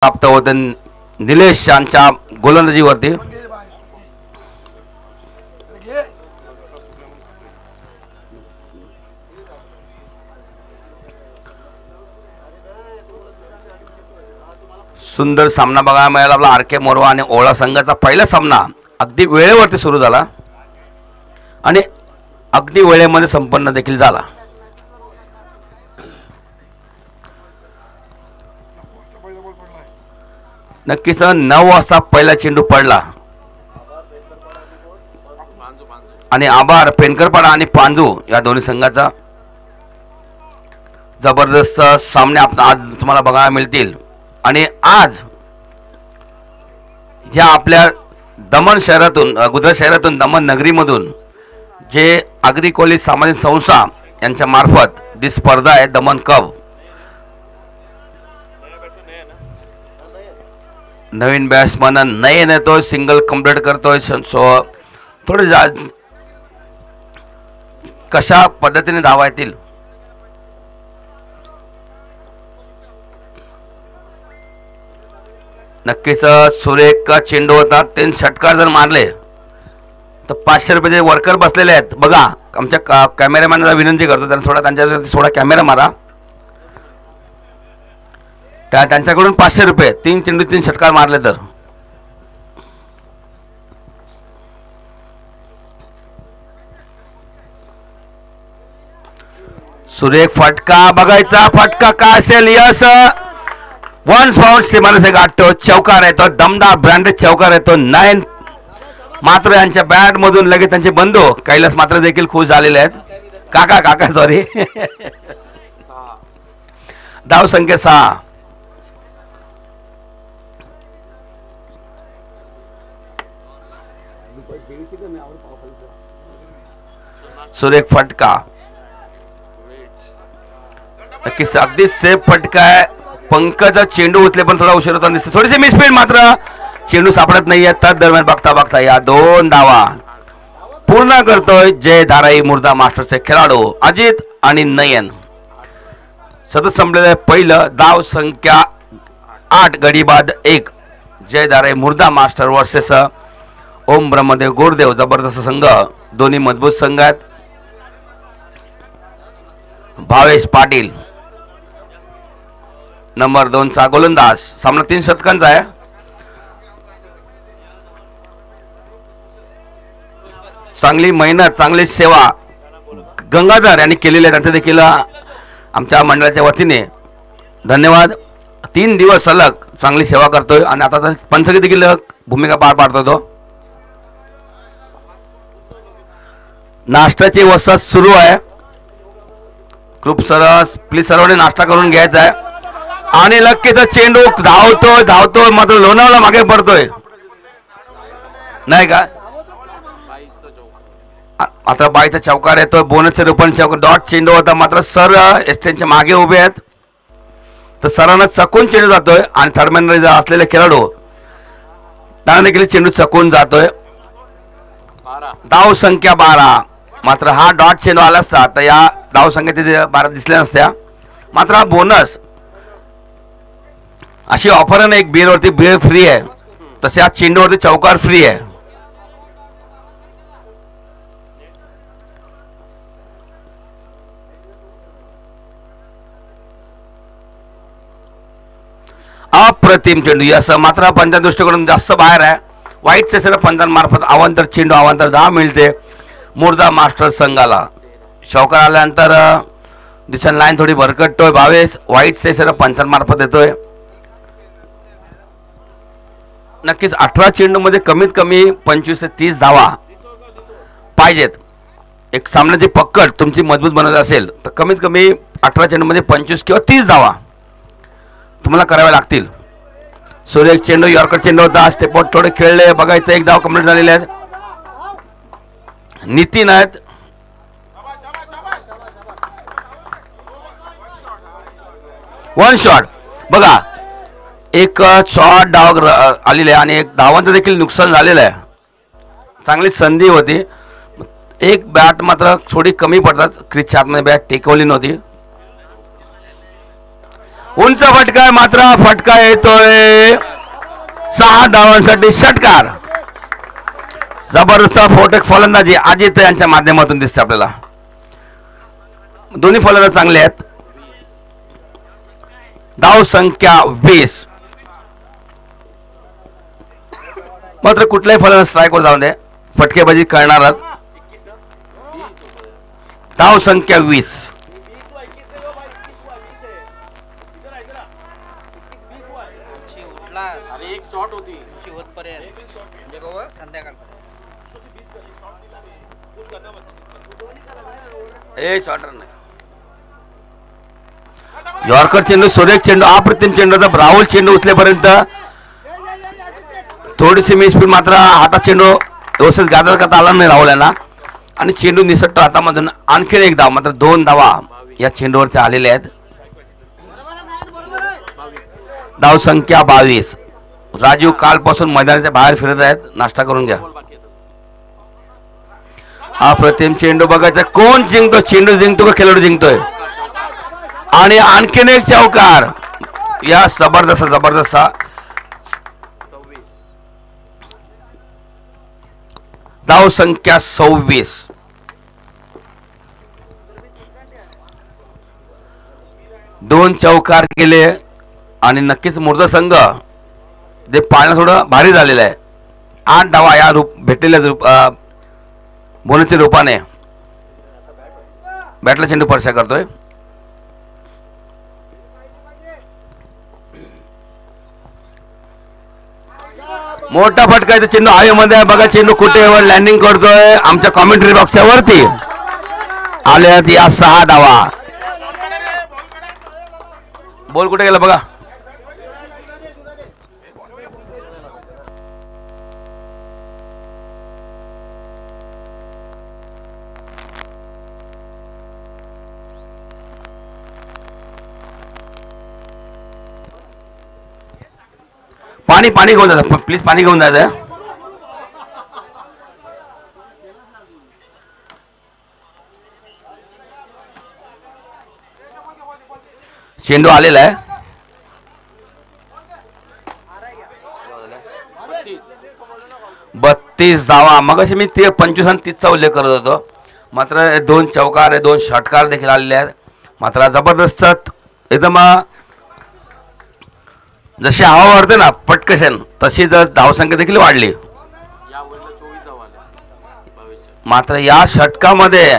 प्राप्त होते निलेश यांच्या गोलंदाजीवरती. सुंदर सामना बघायला मिळाला. आपला आर के मोरवा आणि ओळा संघाचा पहिला सामना अगदी वेळेवरती सुरू झाला आणि अगदी वेळेमध्ये संपन्न देखील झाला. नक्कीच 9 वाजता पहिला चेंडू पडला आणि आभार पेनकरपाडा आणि पांजू या दोन्ही संघाचा जबरदस्त सामने आज तुम्हाला बघायला मिळतील. आणि आज या आपल्या दमण शहरातून गुजरात शहरातून दमण नगरीमधून जे आगरी कोली सामाजिक संस्था यांच्या मार्फत जी स्पर्धा आहे दमण कप, नवीन बॅट्समन नयन येतोय, सिंगल कंप्लीट करतोय. सो थोडे कशा पद्धतीने धावा येतील नक्कीच. सुरेख चेंडू होता, 3 षटकार जर मारले तर 500 रुपयाचे वर्कर बसलेले आहेत. बघा आमच्या कॅमेरामॅनला विनंती करतो त्यांना त्यांच्यावरती थोडा कॅमेरा मारा. त्यांच्याकडून 500 रुपये 3 चेंडू 3 षटकार मारले तर. सुरेख फटका बघायचा, फटका काय असेल. यस, 1 बाउंड सीमाने से गाठतो, चौकार येतो, दमदार ब्रँडेड चौकार येतो. 9 मात्र यांच्या बॅट मधून लगेच त्यांचे बंधू कैलास मात्र देखील खुश झालेले आहेत. काका सॉरी धाव संख्या 6. सुरेख फटका नक्कीच अगदी सेफ फटका आहे. पंकज चेंडू उचले पण थोडा उशीर होता दिसतो. थोडीशी मिसफील्ड, मात्र चेंडू सापडत नाहीये. त्या दरम्यान बघता या 2 धावा पूर्ण करतोय जय धाराई मुर्दा मास्टरचे खेळाडू अजित आणि नयन. सतत संपलेलं पहिलं धाव संख्या 8 गडी बाद 1. जय धाराई मुर्दा मास्टर वर्सेस ओम ब्रह्मदेव गोरदेव. जबरदस्त संघ, दोन्ही मजबूत संघ आहेत. भावेश पाटील नंबर 2 चा गोलंदाज. सामना 3 षटकांचा आहे. चांगली मेहनत, चांगली सेवा गंगाधर यांनी केलेली आहे. त्यांचं देखील आमच्या मंडळाच्या वतीने धन्यवाद. 3 दिवस सलग चांगली सेवा करतोय आणि आता पंचकी देखील भूमिका पार पाडतो. तो नाश्त्याची व्यवस्था सुरू आहे. खूप सरस, प्लीज सर्वांनी नाश्ता करून घ्यायचा आहे. आणि लक्कीचा चेंडू धावतोय मात्र लोणावळा मागे पडतोय नाही का. आता बाईचा चौकार येतोय, बोनसचे रूपन चौकार. डॉट चेंडू होता मात्र सर त्यांच्या मागे उभे आहेत तर सरांना चकून चेंडू जातोय आणि थर्डमॅन असलेले खेळाडू त्यांना देखील चेंडू चकून जातोय. धाव संख्या 12. मात्र हा डॉट चेंडू आला असता तर या धाव संख्या 12 दिसल्या नसत्या. मात्र हा बोनस अशी ऑफर आहे ना, एक बिअरवरती बिअर फ्री आहे, तसे आज चेंडूवरती चौकार फ्री आहे. अप्रतिम चेंडू. यस, मात्र पंचांच्या दृष्टीकडून जास्त बाहेर आहे. वाईट सेशन पंचांमार्फत अवांतर चेंडू अवांतर 10 मिळते मुर्दा मास्टर संघाला. चौकार आल्यानंतर दिशन लाईन थोडी भरकटतोय भावेश. वाईट सेशन पंचांमार्फत येतोय. नक्कीच 18 चेंडू मध्ये कमीत कमी 25 ते 30 धावा पाहिजेत. एक सामन्याची पकड तुमची मजबूत बनवत असेल तर कमीत कमी 18 चेंडू मध्ये 25 किंवा 30 धावा तुम्हाला कराव्या लागतील. सुरेख चेंडू, यॉर्कर चेंडू होता. स्टेपआउट थोडे खेळले बघायचं. 1 धाव कंप्लीट झालेले आहेत. नितीन आहेत. वन शॉट बघा, एक शॉट डाव आलेले आणि 1 धावांचं देखील नुकसान झालेलं आहे. चांगली संधी होती. एक बॅट मात्र थोडी कमी पडतात. क्रिजच्या आतमध्ये बॅट टेकवली नव्हती. उंच फटका आहे, मात्र फटका येतोय 6 धावांसाठी षटकार. जबरदस्त फोटक फलंदाजी अजित यांच्या माध्यमातून दिसते आपल्याला. दोन्ही फलंदाज चांगले आहेत. धाव संख्या 20. मात्र कुठलाही फलंदाज स्ट्राईकवर जाऊ दे, फटकेबाजी करणारच. धाव संख्या 20. यॉर्कर चेंडू, सुरेख चेंडू, अप्रतिम चेंडूचा राहुल चेंडू उचलेपर्यंत थोडीशी मिसफील्ड, मात्र हातात चेंडू व्यवस्थित गाजर करता आला नाही राहुल यांना आणि चेंडू निसटतो हातामधून. आणखीन एक धाव, मात्र 2 धावा या चेंडूवरच्या आलेल्या आहेत. धाव संख्या 22. राजीव कालपासून मैदानाच्या बाहेर फिरत आहेत, नाश्ता करून घ्या. अप्रतिम चेंडू बघायचा, कोण जिंकतो, चेंडू जिंकतो का खेळाडू जिंकतोय. आणि आणखीन एक चौकार या जबरदस्त धाव संख्या 26. दोन चौकार केले आणि नक्कीच मुर्दा संघ जे पाळणं थोडं भारी झालेलं आहे. 8 धावा या भेटलेल्या बोनसच्या रूपाने. बॅटला चेंडू स्पर्श करतोय. मोठा फटका आहे, चेंडू हवेमध्ये बघा, चेंडू कुठेवर लँडिंग करतोय. आमच्या कॉमेंट्री बॉक्सच्या वरती आले आहेत या 6 धावा. बॉल कुठे गेला बघा. पाणी घेऊन जायचं प्लीज, पाणी घेऊन जायचं. चेंडू आलेला आहे. 32 धावा. मग अशी मी 25 आणि 30चा उल्लेख करत होतो. मात्र 2 चौकार, 2 षटकार देखील आलेले आहेत. मात्र जबरदस्त एकदम जशी हवा वाढते ना पटकशन, तशी धावसंख्या देखील वाढली. मात्र या षटकामध्ये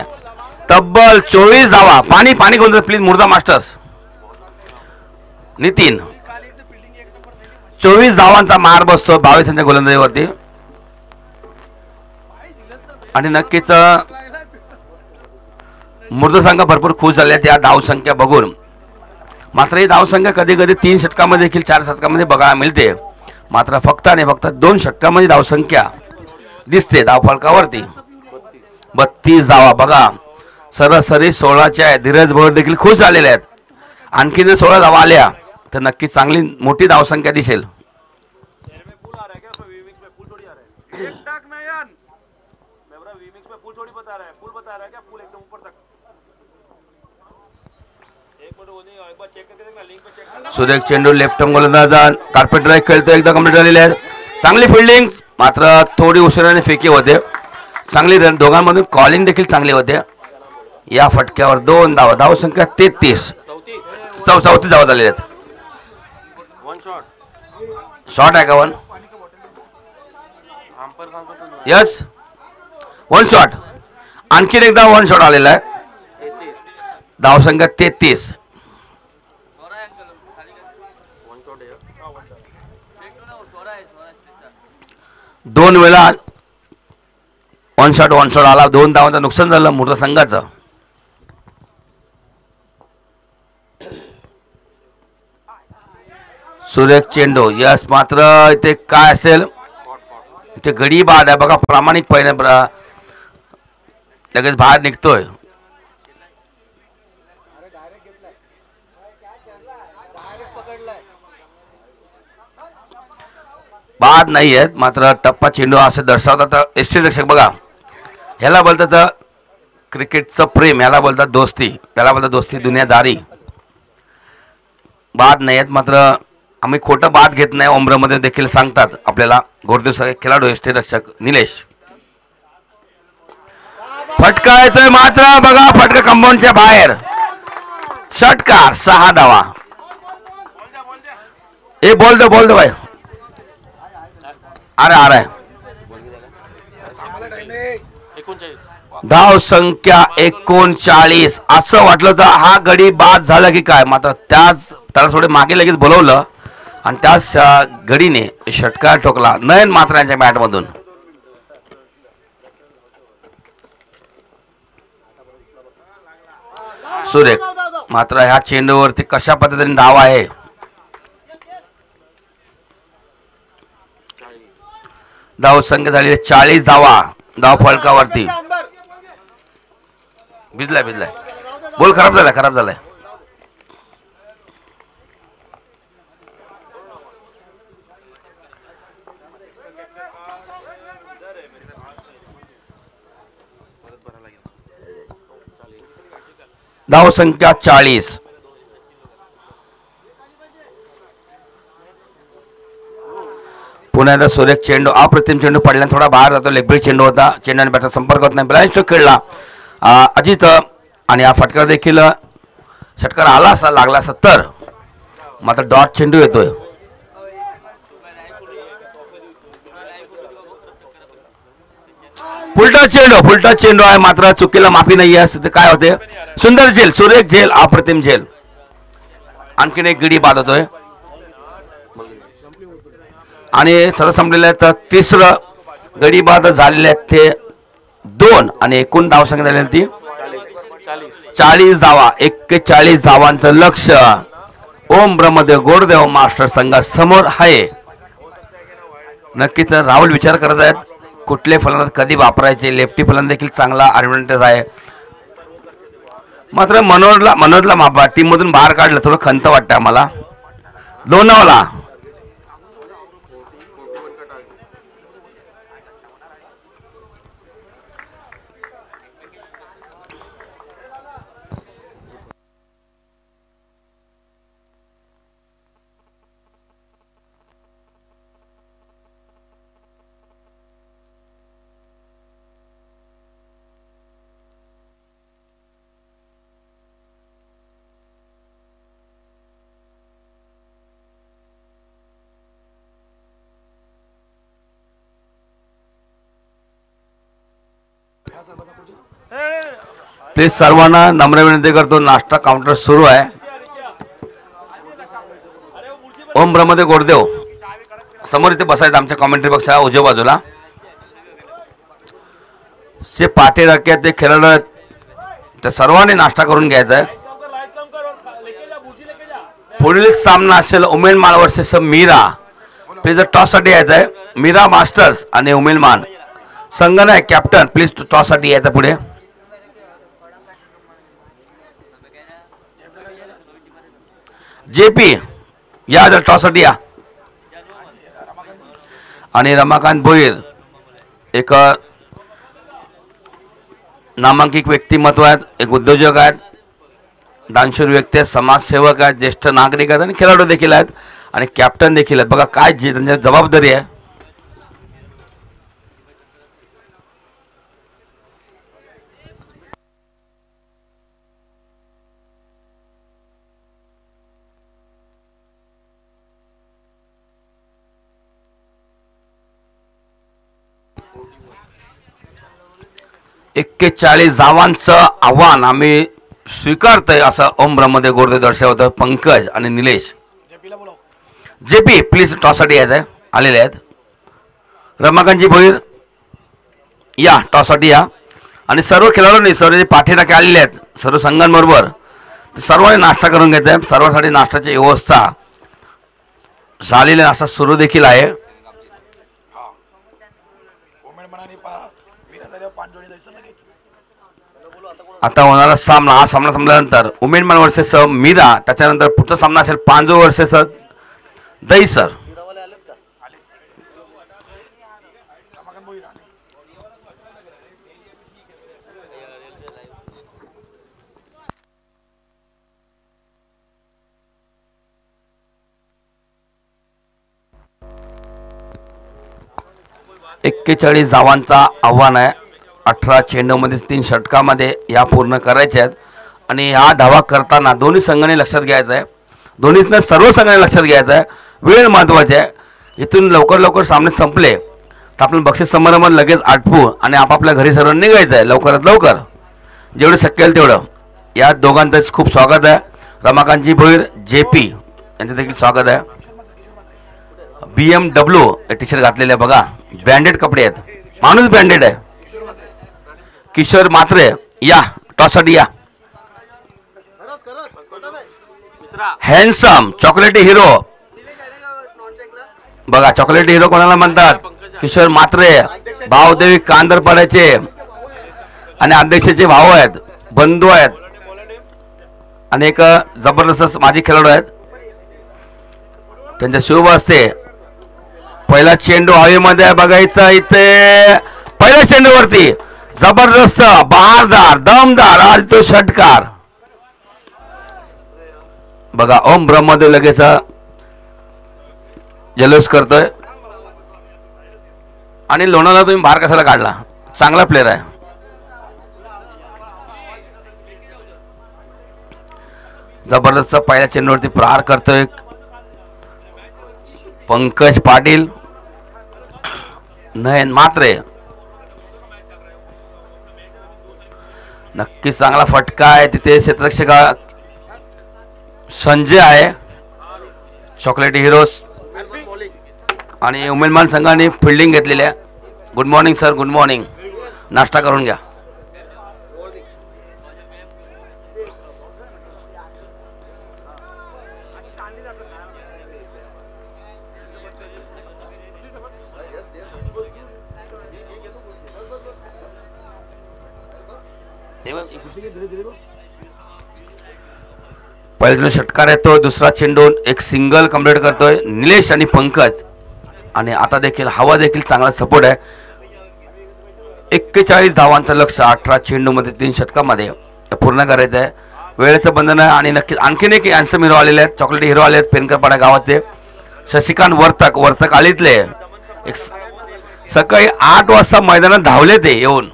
तब्बल 24 धावा. पाणी घेऊन जा प्लीज मुर्दा मास्टर्स. नितीन 24 धावांचा मार बसतो 22 गोलंदाजीवरती. आणि नक्कीच मुर्दा संघ भरपूर खुश झाले त्या धावसंख्या बघून. मात्र ही धावसंख्या कधी कधी 3 षटकामध्ये देखील 4 षटकामध्ये बघायला मिळते. मात्र फक्त 2 षटकामध्ये धावसंख्या दिसते धावफलकावरती. 32 धावा बघा, सरासरी 16च्या आहे. धीरज भोर देखील खुश झालेले आहेत. आणखी जर 16 धावा आल्या तर नक्कीच चांगली मोठी धावसंख्या दिसेल. सुरेख चेंडू, लेफ्ट गोलंदाज कार्पेट ड्राईव्ह खेळतो, एकदा कंप्लीट झालेले आहेत. चांगली फिल्डिंग, मात्र थोडी उशिराने फेकी होते. चांगली रन, दोघांमधून कॉलिंग देखील चांगली होते. या फटक्यावर 2 धावा. धावसंख्या 33. 34 धावा झालेल्या आहेत. शॉट आहे का 1? Yes 1 shot. आणखीन एकदा 1 शॉट आलेला आहे. धावसंख्या 33. 2 वेळा 1 शॉट आला. 2 धावांचं नुकसान झालं मुर्दा संघाचं. सुरेख चेंडू, यस. मात्र इथे काय असेल, इथे गडी बाद आहे बघा. प्रामाणिकपणे लगेच बाहेर निघतोय. बाद नाही आहेत, मात्र टप्पा चेंडू असं दर्शवतात एसटी रक्षक बघा. ह्याला बोलतात क्रिकेटचं प्रेम, ह्याला बोलतात दोस्ती, ह्याला बोलतात दोस्ती दुनियादारी. बाद नाही आहेत, मात्र आम्ही खोटं बाद घेत नाही. ओम्रमध्ये देखील सांगतात आपल्याला गोरदेव सगळे खेळाडू यष्टीरक्षक निलेश. फटका येतोय मात्र बघा, फटका कंपाऊंडच्या बाहेर. षटकार 6 धावा. ए बोल दो भाई. अरे धाव संख्या 39. असं वाटलं तर हा गडी बाद झाला की काय, मात्र त्याला थोडे मागे लगेच बोलवलं आणि त्याच गडीने षटकार ठोकला नयन मात्र यांच्या बॅटमधून. सुरेख. मात्र ह्या चेंडूवरती कशा पद्धतीने धाव आहे. धाव संख्या झाली 40 धावा. धाव फलकावरती. भिजलाय बोल. खराब झालाय. धाव संख्या 40. पुण्याचा सुरेख चेंडू, अप्रतिम चेंडू पडला, थोडा बाहेर जातो. लेगब्रेक चेंडू होता. चेंडू आणि बॅटचा संपर्क होत नाही. ब्लाइंड स्ट्रोक खेळला अजित आणि हा फटका देखील षटकार आला असा लागला असा तर मात्र डॉट चेंडू येतोय. फुलटा चेंडू आहे, मात्र चुकीला माफी नाही आहे. काय होते. सुंदर झेल, सुरेख झेल, अप्रतिम झेल. आणखीन एक गडी बाद होतोय आणि सदस्य संपलेले आहेत. तिसरं गडी बाद झालेले आहेत ते 2 आणि एकूण धाव संख्या झालेली ती 40 धावा. 41 धावांचं लक्ष ओम ब्रह्मदेव गोरदेव मास्टर संघासमोर आहे. नक्कीच राहुल विचार करत आहेत कुठले फलंदाज कधी वापरायचे. लेफ्टी फलंदाज देखील चांगला ॲडव्हान्टेज आहे. मात्र मनोजला टीम मधून बाहेर काढलं थोडं खंत वाटतं आम्हाला. लोणावळा प्लीज सर्वांना नम्र विनंती करतो. नाश्ता काउंटर सुरू आहे. ओम ब्रह्मदेव गोरदेव समोर इथे बसायचं आमच्या कॉमेंट्री बॉक्सच्या उजव्या बाजूला. जे पाठी राख्यात ते खेळाडू आहेत त्या सर्वांनी नाश्ता करून घ्यायचा आहे. पुढील सामना असेल उमेदमान वर्सेस मीरा. प्लीज टॉससाठी यायचं आहे. मीरा मास्टर्स आणि उमेदमान संगनायक कॅप्टन प्लीज टॉससाठी यायचं पुढे. जेपी या जर टॉससाठी या. आणि रमाकांत भोईर एक नामांकित व्यक्तिमत्व आहेत, एक उद्योजक आहेत, दानशूर व्यक्ती आहेत, समाजसेवक आहेत, ज्येष्ठ नागरिक आहेत आणि खेळाडू देखील आहेत आणि कॅप्टन देखील आहेत. बघा काय त्यांची जबाबदारी आहे. एक्केचाळीस धावांचं आव्हान आम्ही स्वीकारतोय असं ओम ब्रह्मदेव गोरदेव दर्शवतोय. पंकज आणि निलेश. जेपी प्लीज टॉससाठी यायचं आहे. आलेले आहेत. रमाकांतजी भोईर या टॉससाठी या. आणि सर्व खेळाडूंनी सर्व जे पाठीराखे आलेले आहेत सर्व संघांबरोबर सर्वांनी नाश्ता करून घ्यायचा आहे. सर्वांसाठी नाश्त्याची व्यवस्था झालेला नाश्ता सुरू देखील आहे. आता होणारा सामना हा सामना संपल्यानंतर उमेदमान वर्सेस मीरा, त्याच्यानंतर पुढचा सामना असेल पांजो वर्सेस दहीसर. 41 धावांचा आव्हान आहे. 18 चेंडूमध्ये 3 षटकामध्ये या पूर्ण करायच्या आहेत आणि हा धावा करताना दोन्ही संघाने लक्षात घ्यायचं आहे. दोन्हीतनं सर्व संघाने लक्षात घ्यायचं आहे. वेळ महत्त्वाची आहे. इथून लवकर सामने संपले तर आपण बक्षीस समारंभ लगेच आटपू आणि आपापल्या घरी सर्वांनी निघायचं आहे लवकरात लवकर, जेवढं शक्य होईल तेवढं. या दोघांचं खूप स्वागत आहे. रमाकांतजी भोईर JP यांचं देखील स्वागत आहे. BMW टी शर्ट घातलेले आहे बघा, ब्रँडेड कपडे आहेत, माणूस ब्रँडेड आहे. किशोर मात्रे या टॉससाठी या. हँडसम चॉकलेटी हिरो बघा, चॉकलेटी हिरो कोणाला म्हणतात? किशोर मात्रे, भावदेवी कांदरपाड्याचे आणि अध्यक्षाचे भाऊ आहेत, बंधू आहेत आणि एक जबरदस्त माजी खेळाडू आहेत. त्यांच्या शुभ असते. पहिला चेंडू हवेमध्ये बघायचा. इथे पहिल्या चेंडूवरती जबरदस्त बहारदार दमदार आज तो षटकार बघा. ओम ब्रह्मदेव लगेच जल्लोष करतोय. आणि लोणाला तुम्ही बाहेर कशाला काढला? चांगला प्लेअर आहे. जबरदस्त पहिल्या चेंडूवरती प्रहार करतोय पंकज पाटील. नयन मात्रे नक्कीच चांगला फटका आहे. तिथे क्षेत्ररक्षक संजय आहे, चॉकलेटी हिरोज आणि उमेदमान संघाने फिल्डिंग घेतलेली आहे. Good morning sir, good morning. नाश्ता करून घ्या. पहिला षटकार येतो. दुसरा चेंडू एक सिंगल कंप्लीट करतोय निलेश आणि पंकज. आणि आता देखील हवा देखील चांगला सपोर्ट आहे. 41 धावांचं लक्ष 18 चेंडूमध्ये 3 षटकामध्ये पूर्ण करायचं आहे. वेळेचं बंधन आहे. आणि नक्कीच आणखीन एक हँडसम हिरो आलेले आहेत, चॉकलेटी हिरो आले आहेत पेनकरपाडा गावाचे. शशिकांत वर्तक आलीतले एक सकाळी 8 वाजता मैदानात धावले ते येऊन.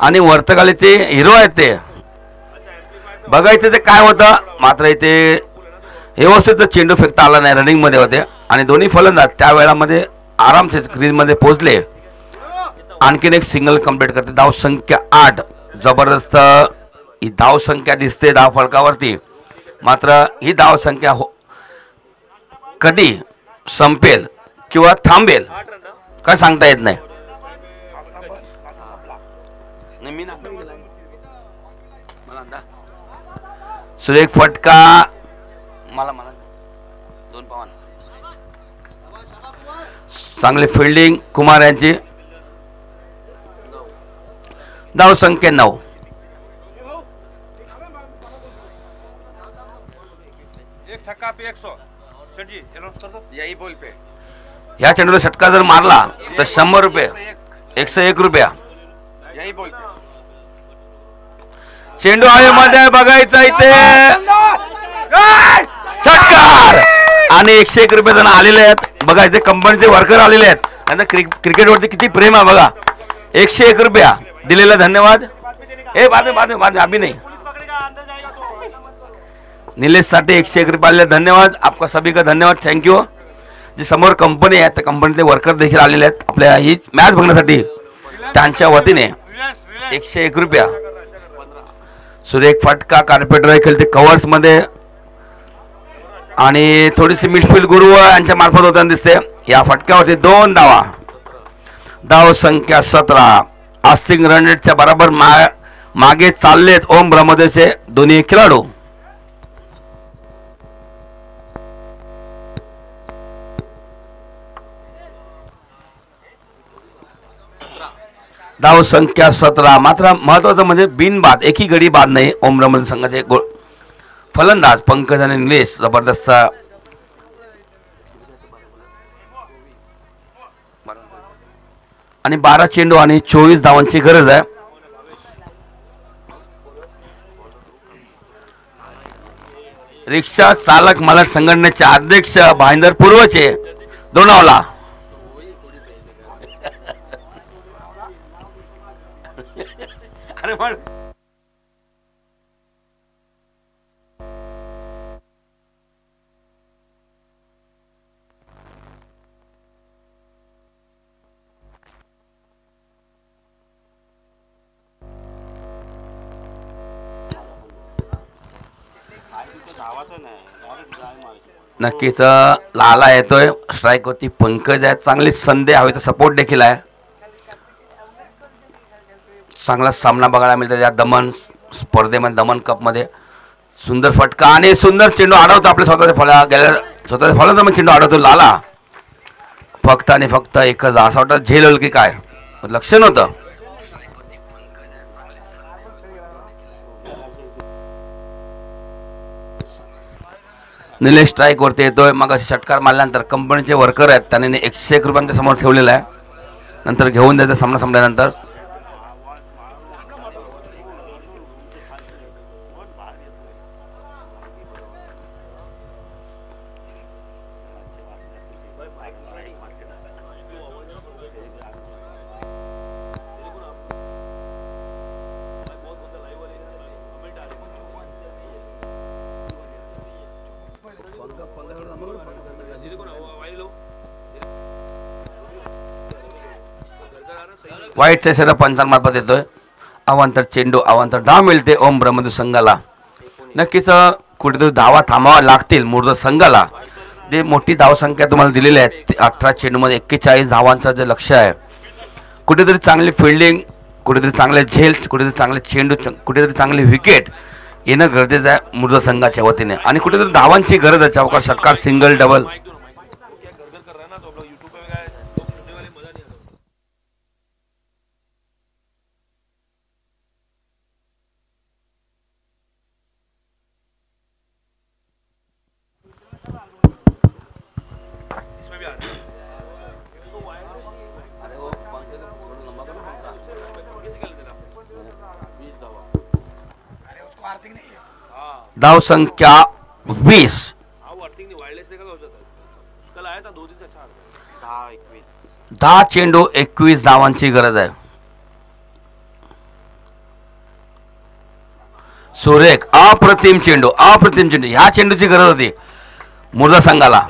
आणि वर्तकालीचे हिरो आहेत ते. बघायचं ते काय होतं. मात्र इथे व्यवस्थित चेंडू फेकता आला नाही, रनिंग मध्ये होते आणि दोन्ही फलंदाज त्या वेळामध्ये आरामसे क्रीजमध्ये पोहोचले. आणखीन एक सिंगल कंप्लीट करते. धाव संख्या 8. जबरदस्त ही धाव संख्या दिसते धाव फलकावरती. मात्र ही धाव संख्या कधी संपेल किंवा थांबेल काय सांगता येत नाही. सुरेख फटका मला दोन पवन. चांगली फिल्डिंग कुमार यांची. धाव संख्या 9. या चेंडूला षटका जर मारला तर 100 रुपये, 101 रुपया. चेंडू हवेमध्ये बघायचा इथे षटकार आणि 101 रुपये जण आलेले आहेत बघा. इथे कंपनीचे वर्कर आलेले आहेत. त्यांना क्रिकेटवरती किती प्रेम आहे बघा. 101 रुपया दिलेला धन्यवाद. ए बाद अभी नहीं. नीलेश साठी 101 रुपये आलेले धन्यवाद. आपका सभी का धन्यवाद, थँक्यू. जे समोर कंपनी आहे त्या कंपनीचे वर्कर देखील आलेले आहेत आपल्या ही मॅच बघण्यासाठी. त्यांच्या वतीने 101 रुपया. सुरेख फटका कार्पेटर खेळते कव्हर्स मध्ये आणि थोडीशी मिडफील्ड गुरु यांच्या मार्फत होताना दिसते. या फटक्यावरती 2 धावा. धाव संख्या 17. आस्तिक रन रेटच्या बरोबर मागे चाललेत ओम ब्रह्मदेवचे दोन्ही खेळाडू. धाव संख्या 17. मात्र महत्वाचं म्हणजे बिनबाद, एकही गडी बाद नाही. ओम ब्रह्मदेव संघाचे फलंदाज पंकज आणि निलेश जबरदस्त. आणि 12 चेंडू आणि 24 धावांची गरज आहे. रिक्षा चालक मालक संघटनेचे अध्यक्ष भाईंदर पूर्वचे दोनावला. अरे पण नक्कीच लाला येतोय स्ट्राईक वरती. पंकज आहे, चांगली संधी हवी तर सपोर्ट देखील आहे. चांगला सामना बघायला मिळतो या दमन स्पर्धेमध्ये, दमन कपमध्ये. सुंदर फटका आणि सुंदर चेंडू अडवतो आपल्या स्वतःच्या फळा गेल्या स्वतःच्या फळाचा पण चेंडू अडवतो लाला. फक्त आणि फक्त एकच असं वाटतं झेल की काय लक्ष नव्हतं. निलेश स्ट्राईक वरती येतोय. मग षटकार मारल्यानंतर कंपनीचे वर्कर आहेत त्यांनी 101 रुपयांच्या समोर ठेवलेला आहे. नंतर घेऊन द्यायचं सामना संपल्यानंतर. वाईटच्या शरीर पंचांमार्फत येतोय. अवांतर चेंडू अवांतर धाव मिळते ओम ब्रह्मदेव संघाला. नक्कीच कुठेतरी धावा थांबावा लागतील मूर्ध संघाला. जे मोठी धावसंख्या तुम्हाला दिलेली आहे 18 चेंडूमध्ये 41 धावांचं जे लक्ष्य आहे. कुठेतरी चांगली फिल्डिंग, कुठेतरी चांगले झेल, कुठेतरी चांगले चेंडू, कुठेतरी चांगली विकेट येणं गरजेचं आहे मूर्ध संघाच्या वतीने. आणि कुठेतरी धावांची गरज आहे. चौकार षटकार सिंगल डबल. धाव संख्या 20. 10 चेंडू 21 धावांची गरज आहे. सुरेख अप्रतिम चेंडू, अप्रतिम चेंडू. ह्या चेंडूची गरज होती मुर्दा संघाला.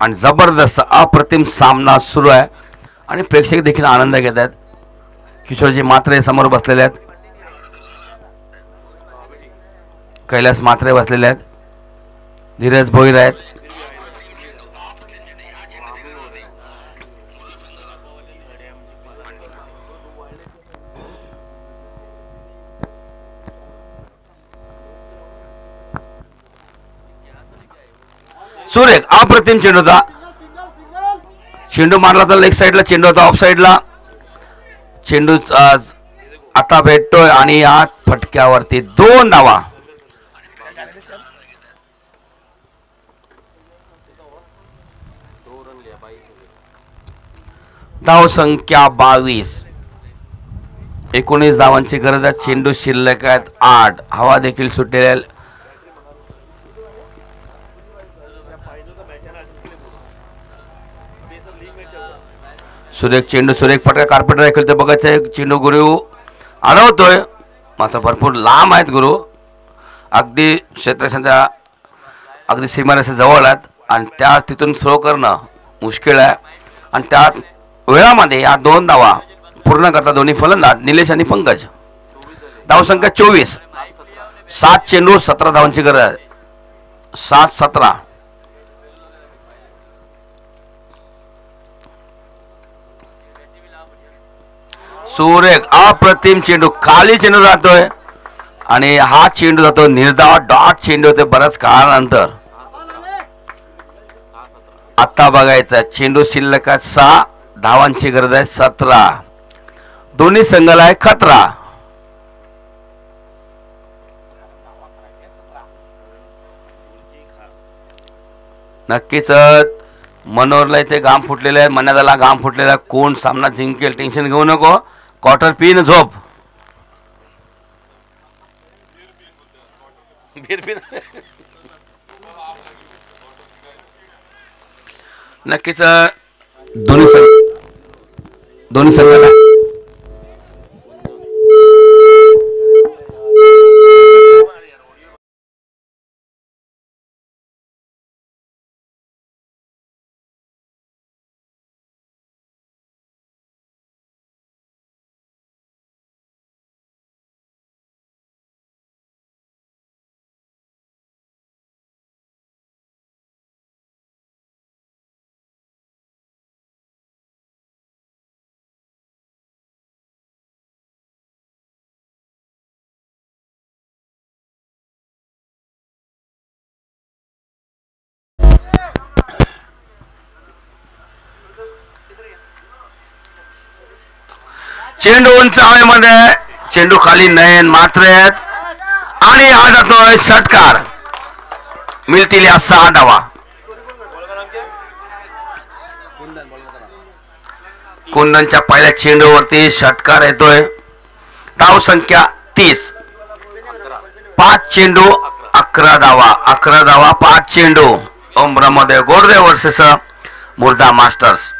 आणि जबरदस्त अप्रतिम सामना सुरू आहे. आणि प्रेक्षक देखील आनंद घेत आहेत. किशोरजी मात्रे समोर बसलेले आहेत. कैलास मात्रे बसलेले आहेत. धीरज भोईर आहेत. सुरेख अप्रतिम चेंडू होता. चेंडू मारला तर लेग साईडला चेंडू होता, ऑफ साईडला चेंडू आता भेटतोय. आणि या फटक्यावरती 2 धावा. धाव संख्या 22. 19 धावांची गरज आहे. चेंडू शिल्लक आहेत 8. हवा देखील सुटलेल्या. सुरेख चेंडू, सुरेख फटका. कार्पेटर खेळतोय बघायचं. चेंडू गुरु अडवतोय मात्र भरपूर लांब आहेत गुरु. अगदी क्षेत्रक्षाच्या अगदी सीमारेषे जवळ आहेत. आणि त्या तिथून स्लो करणं मुश्किल आहे. आणि त्या वेळामध्ये या 2 धावा पूर्ण करता दोन्ही फलंदाज निलेश आणि पंकज. धावसंख्या 24. 7 चेंडू 17 धावांची गरज आहे. 7-17. सुरेख अप्रतिम चेंडू. खाली चेंडू जातोय आणि हा चेंडू जातो निर्धाव. डॉट चेंडू होते बऱ्याच काळानंतर. आता बघायचं चेंडू शिल्लक 6. धावांची गरज आहे 17. दोन्ही संघाला आहे खतरा. नक्कीच मनोहरला इथे घाम फुटलेले आहे. मन्यादाला घाम फुटलेला आहे. कोण सामना जिंकेल टेन्शन घेऊ नको. क्वार्टर पिन झोप. नक्कीच दोन्ही संघाला चेंडू उंच हवेमध्ये, चेंडू खाली नयन मात्र आणि हा जातोय षटकार. मिळतील या 6 धावा. कुंदनच्या पहिल्या चेंडूवरती षटकार येतोय. धाव संख्या 30. 5 चेंडू 11 धावा. 11 धावा 5 चेंडू. ओम ब्रह्मदेव गोडदेव वर्सेस मुर्दा मास्टर्स.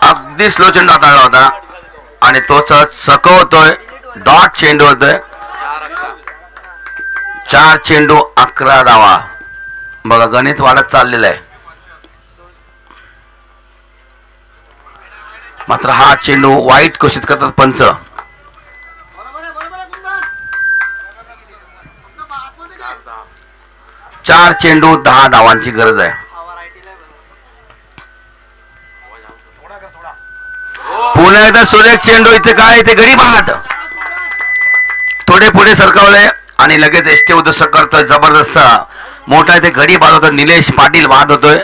अगदी स्लो चेंडू हाताळला होता आणि तोच चकवतोय. डॉट चेंडू होतोय. 4 चेंडू 11 धावा. बघा गणित वाढत चाललेलं आहे. मात्र हा चेंडू वाईट घोषित करतात पंच. 4 चेंडू 10 धावांची गरज आहे. पुन्हा एकदा सुरेख चेंडू. इथे काय, इथे गडी बाद. थोडे पुढे सरकवले आणि लगेच एसटी उद्ध्वस्त करतोय. जबरदस्त मोठा इथे गडी बाद होतोय. निलेश पाटील बाद होतोय.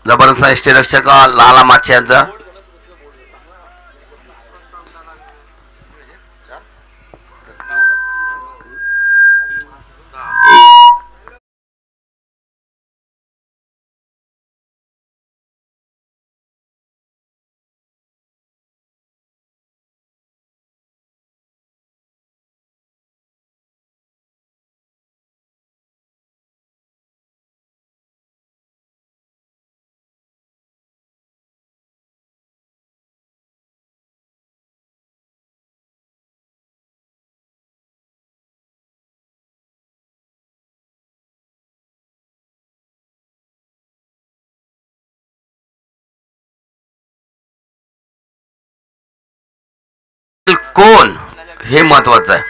जबरदस्त एसटी रक्षक लाला माचे यांचा. कोण हे महत्वाचं आहे.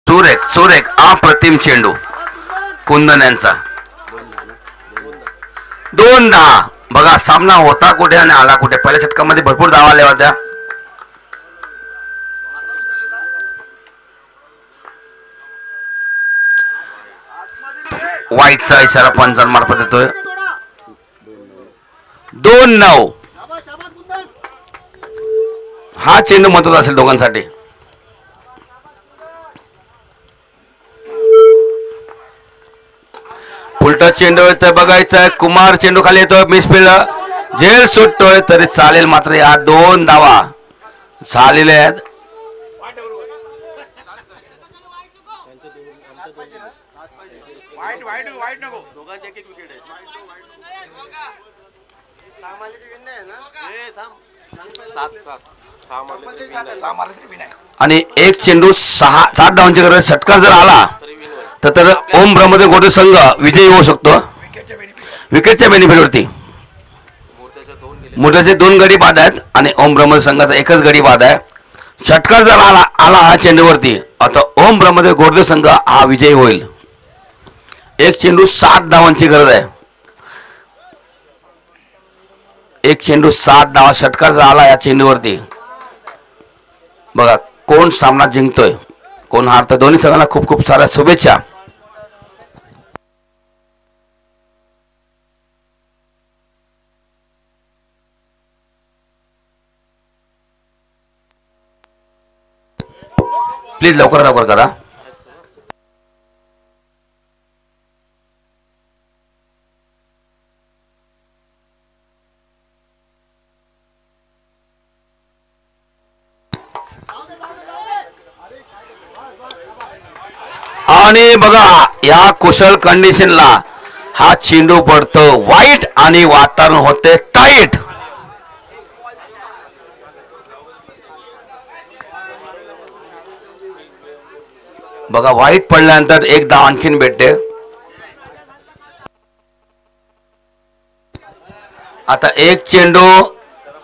सुरेख सुरेख अप्रतिम चेंडू कुंदन यांचा. 2 10. बघा सामना होता कुठे आणि आला कुठे. पहिल्या षटकामध्ये भरपूर धावा आल्या होत्या. वाईटचा इशारा पंचांमार्फत येतोय. 2-9. हा चेंडू महत्वाचा असेल दोघांसाठी. उलटा चेंडू येतोय. बघायचंय कुमार चेंडू खाली येतोय. मिसफिल्ड झेल सुटतोय तरी चालेल. मात्र या 2 धावा झालेल्या आहेत. आणि एक चेंडू 7 धावांची गरज. षटकार जर आला तर ओम ब्रह्मदेव गोटे संघ विजयी होऊ शकतो. विकेटच्या बेनिफिटवरती. मुर्द्याचे 2 गडी बाद आहेत आणि ओम ब्रह्मदेव संघाचा 1च गडी बाद आहे. षटकार जर आला हा चेंडूवरती आता ओम ब्रह्मदेव गोडदेव संघ हा विजयी होईल. एक चेंडू 7 धावांची गरज आहे. एक चेंडू 7 धावा. षटकार जर आला या चेंडूवरती बघा कोण सामना जिंकतोय कोण हारतोय. दोन्ही संघांना खूप खूप साऱ्या शुभेच्छा. प्लीज लवकर लवकर करा. आणि बघा या कुशल कंडिशनला हा चेंडू पडतो वाईट आणि वातावरण होते टाईट. बघा वाईट पडल्यानंतर एक धाव आणखीन भेटते. आता एक चेंडू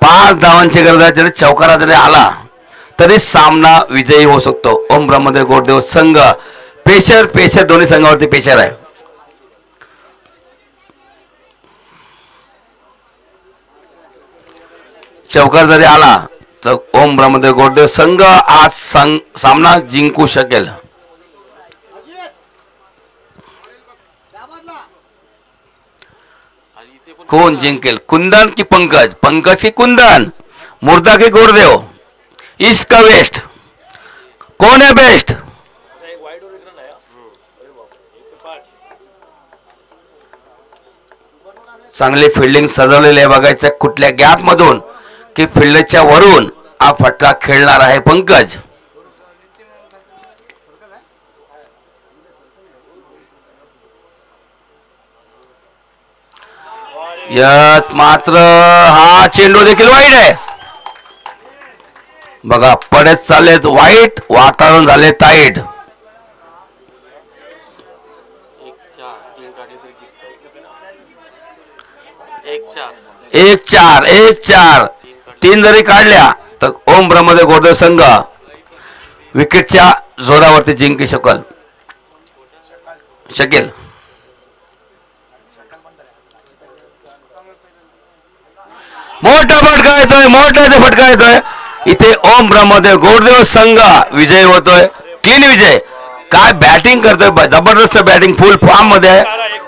5 धावांची गरज आहे. जरी चौकारा जरी आला तरी सामना विजयी होऊ शकतो. ओम ब्रह्मदेव गोडदेव संघ पेशर दोन्ही संघावरती पेशर आहे. चौकार जरी आला तर ओम ब्रह्मदेव गोडदेव संघ आज सामना जिंकू शकेल. कोण जिंकेल, कुंदन की पंकज, पंकज की कुंदन, मुर्दा की गोडदेव, ईस्ट का वेस्ट, कोण आहे बेस्ट. चांगली फिल्डिंग सजवलेली आहे. बघायचं कुठल्या गॅप मधून की फिल्डच्या वरून हा फटका खेळणार आहे पंकज. यात मात्र हा चेंडू देखील वाईट आहे. बघा पडत चाललेत वाईट, वातावरण झाले टाईट. एक चार 3 जरी काढल्या तर ओम ब्रह्मदेव गोडदेव संघ विकेटच्या जोरावरती जिंकू शकेल. मोठा फटका येतोय इथे. ओम ब्रह्मदेव गोडदेव संघ विजय होतोय, क्लीन विजय. काय बॅटिंग करतोय, जबरदस्त बॅटिंग, फुल फॉर्म मध्ये आहे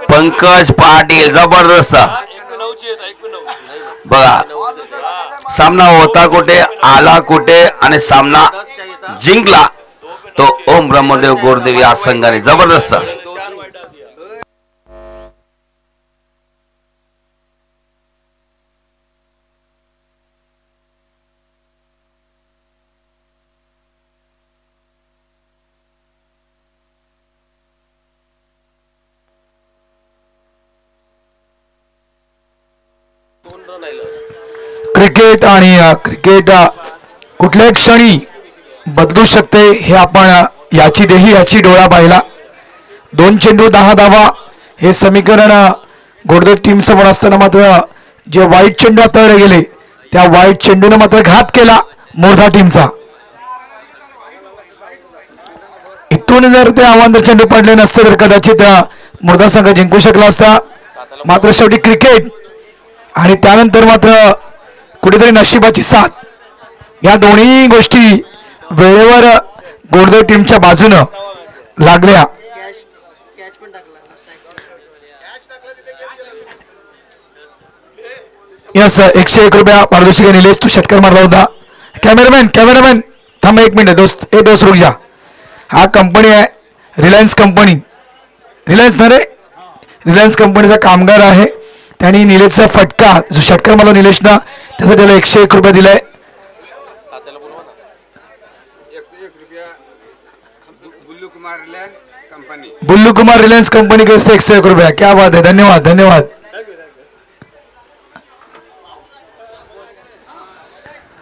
पंकज पाटील, जबरदस्त. बघा सामना होता कुठे, आला कुठे आणि सामना जिंकला तो ओम ब्रह्मदेव गोडदेव या संघाने. जबरदस्त. क्रिकेट आणि क्रिकेट कुठल्याही क्षणी बदलू शकते हे आपण याची डोळा पाहिला. 2 चेंडू 10 धावा हे समीकरण गोडदेव टीम समोर असताना मात्र जे वाईट चेंडू हाताळले गेले त्या वाईट चेंडूने मात्र घात केला मोर्धा टीमचा. इथून जर ते आव्हान चेंडू पडले नसते तर कदाचित मोर्धा संघ जिंकू शकला असता. मात्र शेवटी क्रिकेट आणि त्यानंतर मात्र कुठेतरी नशिबाची साथ, या दोन्ही गोष्टी वेळेवर गोडदेव टीमच्या बाजूनं लागल्या. यस 101 रुपया पारितोषिक निलेश तू षटकार मारला होता. कॅमेरामॅन थांब 1 मिनिट दोस्त रुक जा. हा कंपनी आहे रिलायन्स कंपनी, रिलायन्स कंपनीचा कामगार आहे. त्यांनी निलेशचा फटका जो षटकार मारला निलेशनं त्याचा त्याला 101 रुपये दिलाय. बुल्लू कुमार रिलायन्स कंपनी के 101 रुपया. क्या बात है, धन्यवाद.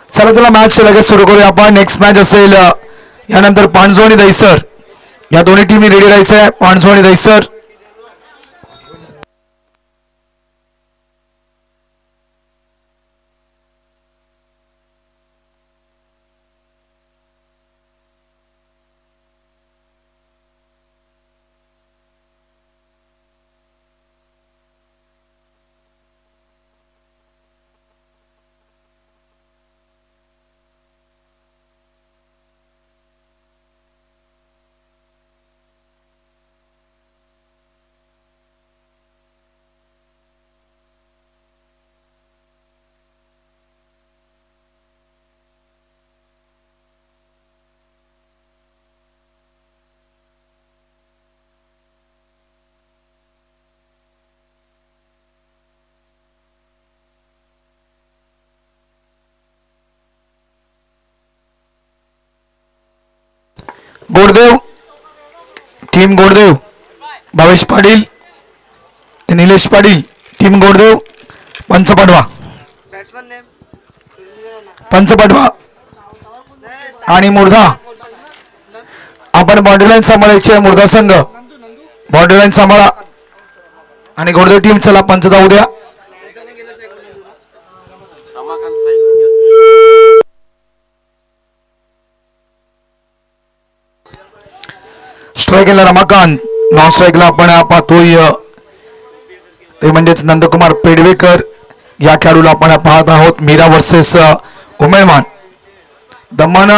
चला मॅच लगेच सुरू करूया आपण. नेक्स्ट मॅच असेल यानंतर पाणजो आणि दहिसर, या दोन्ही टीमनी रेडी राहायचं आहे. पाणजो आणि दहिसर गोडदेव टीम गोडदेव, भावेश पाटील निलेश पाटील टीम गोडदेव, पंच पाठवा आणि मुर्धा. आपण बॉर्डरलाईन सांभाळायची, मुर्धा संघ बॉर्डरलाईन सांभाळा आणि गोडदेव टीम चला पंच जाऊ द्या. स्ट्राईकला रमाकांत, नॉन स्ट्राईकला आपण पाहतोय ते म्हणजेच नंदकुमार पेडवेकर. या खेळाडूला आपण पाहत आहोत मीरा वर्सेस उमेमान. दमन